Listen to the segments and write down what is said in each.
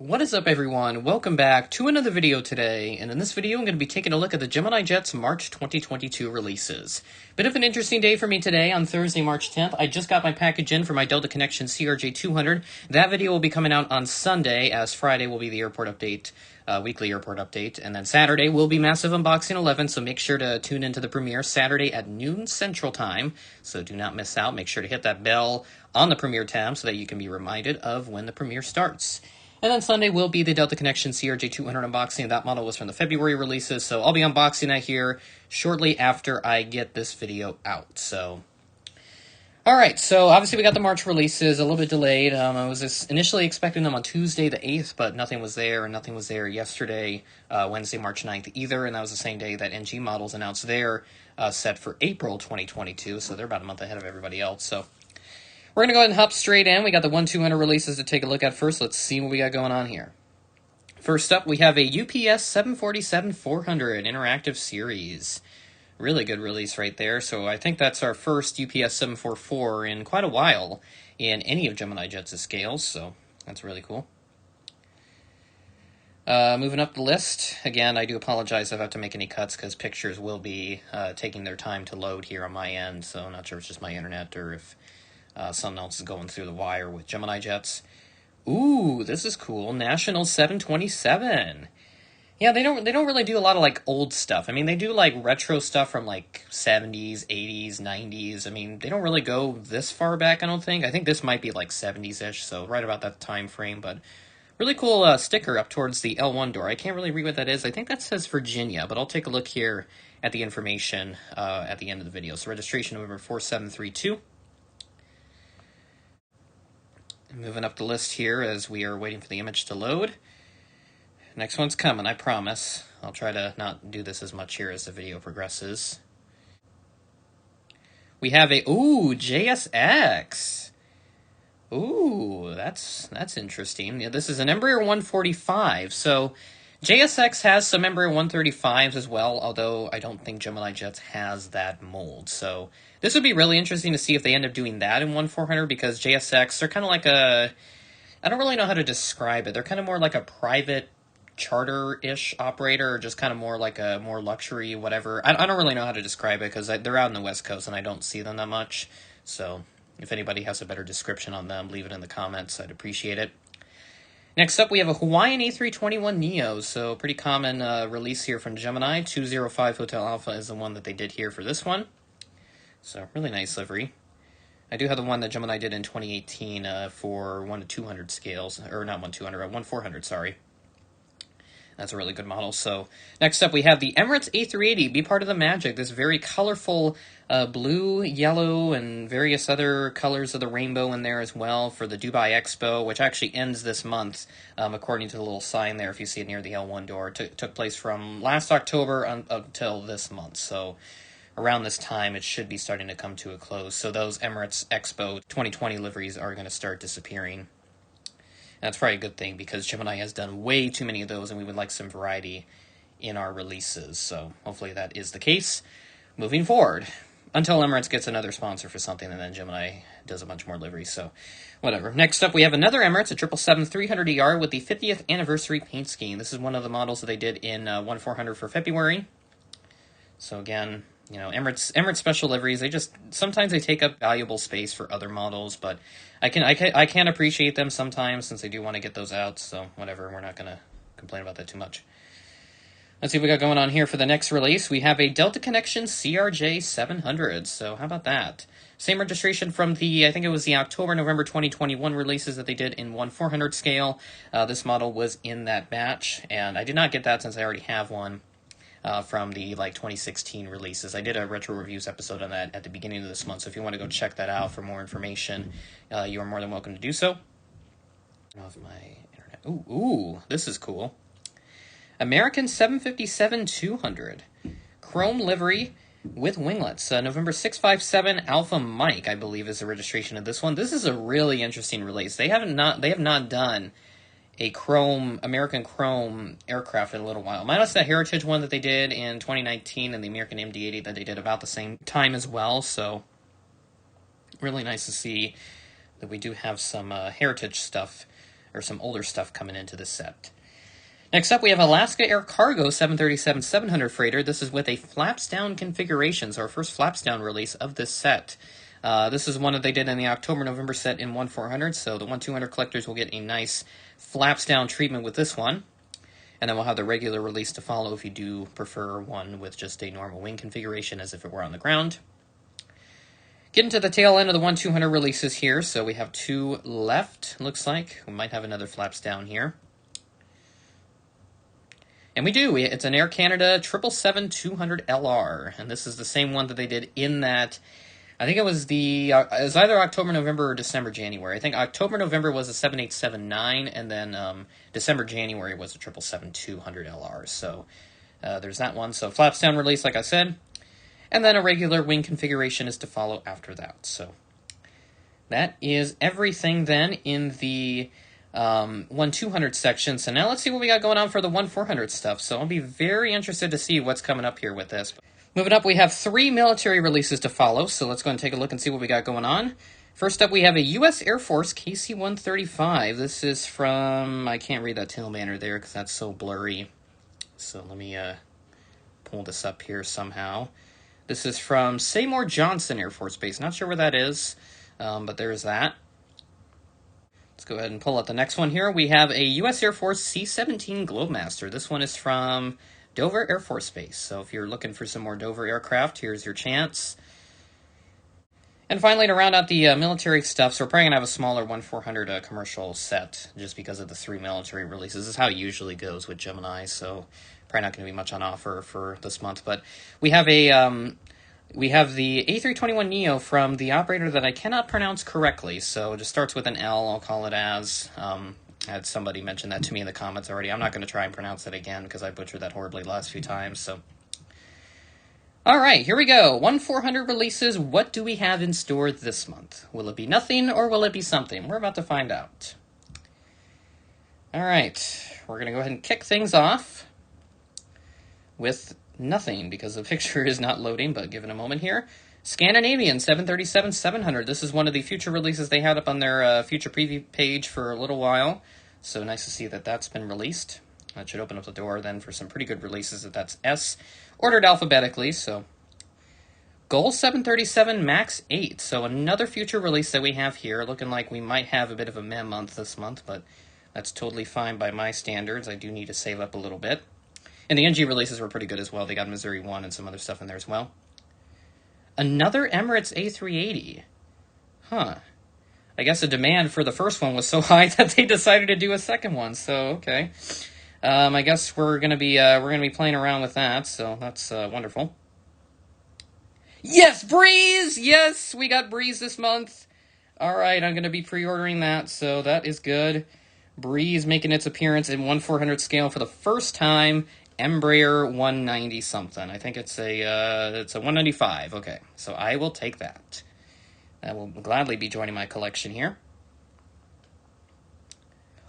What is up, everyone? Welcome back to another video today, and in this video I'm going to be taking a look at the Gemini Jets March 2022 releases. Bit of an interesting day for me today on Thursday, March 10th. I just got my package in for my Delta Connection CRJ200. That video will be coming out on Sunday, as Friday will be the airport update, weekly airport update, and then Saturday will be Massive Unboxing 11, so make sure to tune into the premiere Saturday at noon Central Time, so do not miss out. Make sure to hit that bell on the premiere tab so that you can be reminded of when the premiere starts. And then Sunday will be the Delta Connection CRJ200 unboxing. That model was from the February releases, so I'll be unboxing that here shortly after I get this video out. So, alright, so obviously we got the March releases, a little bit delayed. I was initially expecting them on Tuesday the 8th, but nothing was there, and nothing was there yesterday, Wednesday, March 9th either, and that was the same day that NG Models announced their set for April 2022, so they're about a month ahead of everybody else, so we're going to go ahead and hop straight in. We got the 1-200 releases to take a look at first. Let's see what we got going on here. First up, we have a UPS 747-400 Interactive Series. Really good release right there. So I think that's our first UPS 744 in quite a while in any of Gemini Jets' scales, so that's really cool. Moving up the list, again, I do apologize if I have to make any cuts because pictures will be taking their time to load here on my end, so I'm not sure if it's just my internet or if something else is going through the wire with Gemini Jets. Ooh, this is cool. National 727. Yeah, they don't really do a lot of like old stuff. I mean, they do like retro stuff from like 70s, 80s, 90s. I mean, they don't really go this far back, I don't think. I think this might be like 70s-ish, so right about that time frame, but really cool sticker up towards the L1 door. I can't really read what that is. I think that says Virginia, but I'll take a look here at the information at the end of the video. So registration number 4732. Moving up the list here as we are waiting for the image to load. Next one's coming, I promise. I'll try to not do this as much here as the video progresses. We have a, JSX. Ooh, that's interesting. Yeah, this is an Embraer 145, so JSX has some Embraer 135s as well, although I don't think Gemini Jets has that mold. So this would be really interesting to see if they end up doing that in 1400, because JSX, they're kind of like a, I don't really know how to describe it. They're kind of more like a private charter-ish operator, or just kind of more like a more luxury whatever. I don't really know how to describe it because they're out in the West Coast and I don't see them that much. So if anybody has a better description on them, leave it in the comments. I'd appreciate it. Next up, we have a Hawaiian A321neo, so pretty common release here from Gemini. 205 Hotel Alpha is the one that they did here for this one. So, really nice livery. I do have the one that Gemini did in 2018 for 1-200 scales, or not 1-200, 1-400, sorry. That's a really good model. So next up, we have the Emirates A380. Be part of the magic. This very colorful blue, yellow, and various other colors of the rainbow in there as well for the Dubai Expo, which actually ends this month, according to the little sign there, if you see it near the L1 door. Took place from last October until this month. So around this time, it should be starting to come to a close. So those Emirates Expo 2020 liveries are going to start disappearing. That's probably a good thing because Gemini has done way too many of those and we would like some variety in our releases. So hopefully that is the case moving forward. Until Emirates gets another sponsor for something and then Gemini does a bunch more liveries. So whatever. Next up we have another Emirates, a 777-300ER with the 50th anniversary paint scheme. This is one of the models that they did in 1-400 for February. So again, you know, Emirates special liveries, sometimes they take up valuable space for other models, but I can appreciate them sometimes since they do want to get those out, so whatever, we're not going to complain about that too much. Let's see what we got going on here for the next release. We have a Delta Connection CRJ 700, so how about that? Same registration from the, I think it was the October-November 2021 releases that they did in 1-400 scale. This model was in that batch, and I did not get that since I already have one. From the 2016 releases. I did a retro reviews episode on that at the beginning of this month, so if you want to go check that out for more information, you are more than welcome to do so. Off my internet. Ooh, this is cool. American 757-200. Chrome livery with winglets. November 657 Alpha Mike, I believe, is the registration of this one. This is a really interesting release. They have not done a American Chrome aircraft in a little while. Minus the Heritage one that they did in 2019 and the American MD-80 that they did about the same time as well. So really nice to see that we do have some Heritage stuff or some older stuff coming into this set. Next up, we have Alaska Air Cargo 737-700 freighter. This is with a flaps down configuration, so our first flaps down release of this set. This is one that they did in the October-November set in 1-400, so the 1-200 collectors will get a nice flaps down treatment with this one. And then we'll have the regular release to follow if you do prefer one with just a normal wing configuration as if it were on the ground. Getting to the tail end of the 1-200 releases here, so we have 2 left, looks like. We might have another flaps down here. And we do. It's an Air Canada 777-200LR, and this is the same one that they did in that. I think it was either October, November, or December, January. I think October, November was a 7879, and then December, January was a 777-200LR. So there's that one. So flaps down release, like I said, and then a regular wing configuration is to follow after that. So that is everything then in the 1-200 section. So now let's see what we got going on for the 1-400 stuff. So I'll be very interested to see what's coming up here with this. Moving up, we have 3 military releases to follow, so let's go and take a look and see what we got going on. First up, we have a U.S. Air Force KC-135. This is from, I can't read that tail banner there because that's so blurry. So let me pull this up here somehow. This is from Seymour Johnson Air Force Base. Not sure where that is, but there's that. Let's go ahead and pull out the next one here. We have a U.S. Air Force C-17 Globemaster. This one is from Dover Air Force Base. So if you're looking for some more Dover aircraft, here's your chance. And finally, to round out the military stuff, so we're probably going to have a smaller 1-400 commercial set just because of the 3 military releases. This is how it usually goes with Gemini, so probably not going to be much on offer for this month. But we have the A321neo from the operator that I cannot pronounce correctly, so it just starts with an L. I'll call it as. I had somebody mention that to me in the comments already. I'm not going to try and pronounce it again because I butchered that horribly the last few times. So, all right, here we go. 1-400 releases. What do we have in store this month? Will it be nothing or will it be something? We're about to find out. All right, we're going to go ahead and kick things off with nothing because the picture is not loading, but give it a moment here. Scandinavian 737-700. This is one of the future releases they had up on their future preview page for a little while. So nice to see that that's been released. That should open up the door then for some pretty good releases if that's S. Ordered alphabetically, so. Goal 737 MAX 8. So another future release that we have here. Looking like we might have a bit of a meh month this month, but that's totally fine by my standards. I do need to save up a little bit. And the NG releases were pretty good as well. They got Missouri 1 and some other stuff in there as well. Another Emirates A380. Huh. I guess the demand for the first one was so high that they decided to do a second one. So, okay. I guess we're gonna be playing around with that, so that's wonderful. Yes, Breeze! Yes, we got Breeze this month. Alright, I'm gonna be pre-ordering that, so that is good. Breeze making its appearance in 1-400 scale for the first time. Embraer 190 something. I think it's a 195. Okay, so I will take that. That will gladly be joining my collection here.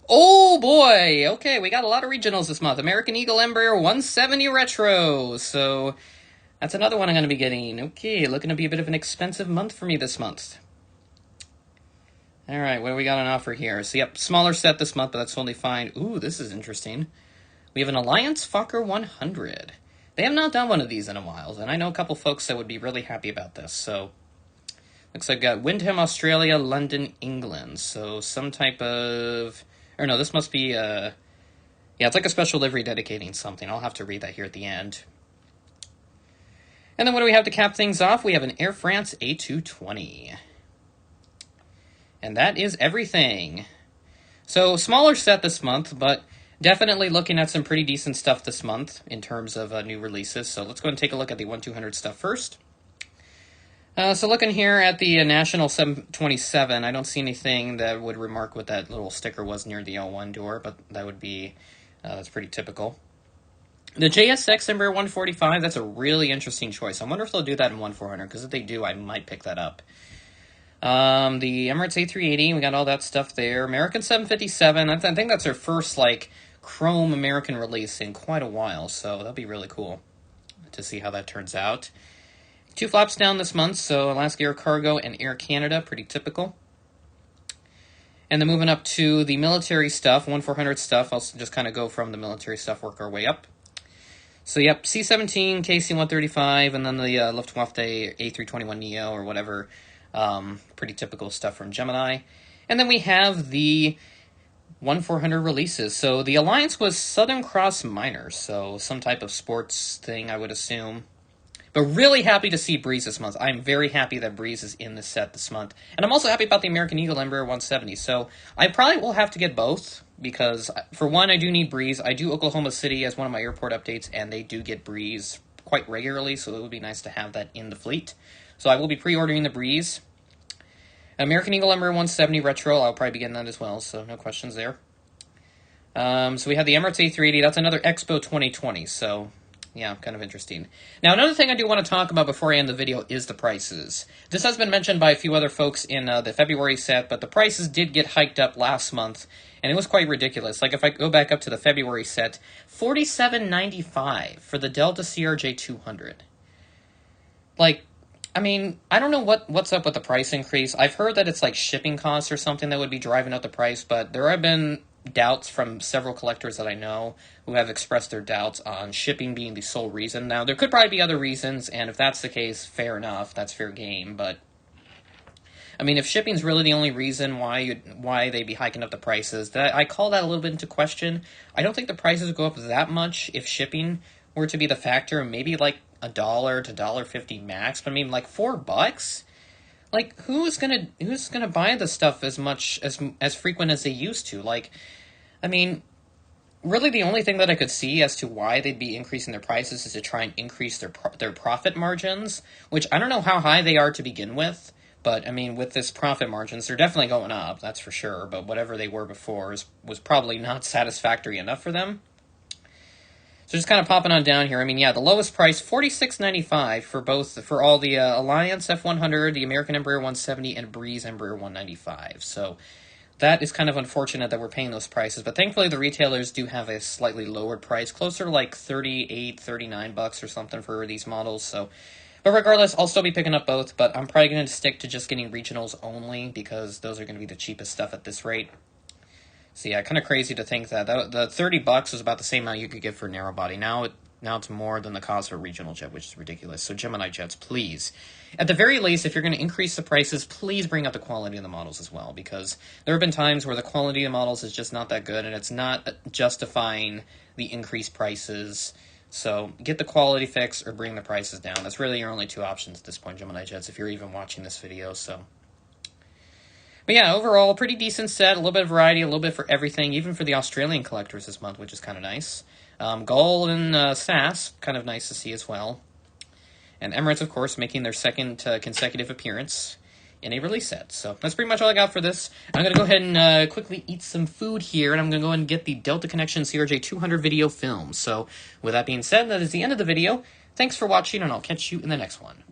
Oh boy! Okay, we got a lot of regionals this month. American Eagle Embraer 170 Retro. So that's another one I'm going to be getting. Okay, looking to be a bit of an expensive month for me this month. All right, what do we got on offer here? So yep, smaller set this month, but that's totally fine. Ooh, this is interesting. We have an Alliance Fokker 100. They have not done one of these in a while, and I know a couple folks that would be really happy about this. So, looks like I've got Wyndham, Australia, London, England. So, some type of... Or no, this must be... Yeah, it's like a special livery dedicating something. I'll have to read that here at the end. And then what do we have to cap things off? We have an Air France A220. And that is everything. So, smaller set this month, but... Definitely looking at some pretty decent stuff this month in terms of new releases. So let's go and take a look at the 1-200 stuff first. So looking here at the National 727, I don't see anything that would remark what that little sticker was near the L1 door, but that would be, that's pretty typical. The JSX Embraer 145, that's a really interesting choice. I wonder if they'll do that in 1-400, because if they do, I might pick that up. The Emirates A380, we got all that stuff there. American 757, I think that's their first, like, Chrome American release in quite a while, so that'll be really cool to see how that turns out. 2 flaps down this month, so Alaska Air Cargo and Air Canada, pretty typical. And then moving up to the military stuff, 1/400 stuff. I'll just kind of go from the military stuff, work our way up. So, yep, C-17, KC-135, and then the Luftwaffe A321neo or whatever. Pretty typical stuff from Gemini. And then we have the 1/400 releases. So the Alliance was Southern Cross Miners, so some type of sports thing, I would assume. But really happy to see Breeze this month. I'm very happy that Breeze is in the set this month. And I'm also happy about the American Eagle Embraer 170. So I probably will have to get both, because for one, I do need Breeze. I do Oklahoma City as one of my airport updates, and they do get Breeze quite regularly, so it would be nice to have that in the fleet. So I will be pre-ordering the Breeze. American Eagle Embraer 170 Retro, I'll probably be getting that as well, so no questions there. So we have the Emirates A380, that's another Expo 2020, so yeah, kind of interesting. Now, another thing I do want to talk about before I end the video is the prices. This has been mentioned by a few other folks in the February set, but the prices did get hiked up last month, and it was quite ridiculous. Like, if I go back up to the February set, $47.95 for the Delta CRJ-200. Like, I mean, I don't know what's up with the price increase. I've heard that it's like shipping costs or something that would be driving up the price, but there have been doubts from several collectors that I know who have expressed their doubts on shipping being the sole reason. Now, there could probably be other reasons, and if that's the case, fair enough. That's fair game, but I mean, if shipping's really the only reason why they'd be hiking up the prices, I call that a little bit into question. I don't think the prices would go up that much if shipping were to be the factor, maybe like $1 to $1.50 max. But I mean, like $4? Like, who's gonna buy this stuff as frequent as they used to? Like, I mean, really the only thing that I could see as to why they'd be increasing their prices is to try and increase their profit margins, which I don't know how high they are to begin with, but I mean, with this profit margins, they're definitely going up, that's for sure, but whatever they were before was probably not satisfactory enough for them. So just kind of popping on down here. I mean, yeah, the lowest price, $46.95 for all the Alliance F100, the American Embraer 170, and Breeze Embraer 195. So that is kind of unfortunate that we're paying those prices, but thankfully the retailers do have a slightly lowered price, closer to like $38, $39 or something for these models. So, but regardless, I'll still be picking up both, but I'm probably going to stick to just getting regionals only, because those are going to be the cheapest stuff at this rate. So yeah, kind of crazy to think that the $30 was about the same amount you could get for narrow body. Now it's more than the cost of a regional jet, which is ridiculous. So Gemini Jets, please, at the very least, if you're going to increase the prices, please bring up the quality of the models as well, because there have been times where the quality of the models is just not that good, and it's not justifying the increased prices. So get the quality fix or bring the prices down. That's really your only two options at this point, Gemini Jets, if you're even watching this video. So. But yeah, overall, pretty decent set, a little bit of variety, a little bit for everything, even for the Australian collectors this month, which is kind of nice. Gull and SAS, kind of nice to see as well. And Emirates, of course, making their second consecutive appearance in a release set. So that's pretty much all I got for this. I'm going to go ahead and quickly eat some food here, and I'm going to go ahead and get the Delta Connection CRJ-200 video film. So with that being said, that is the end of the video. Thanks for watching, and I'll catch you in the next one.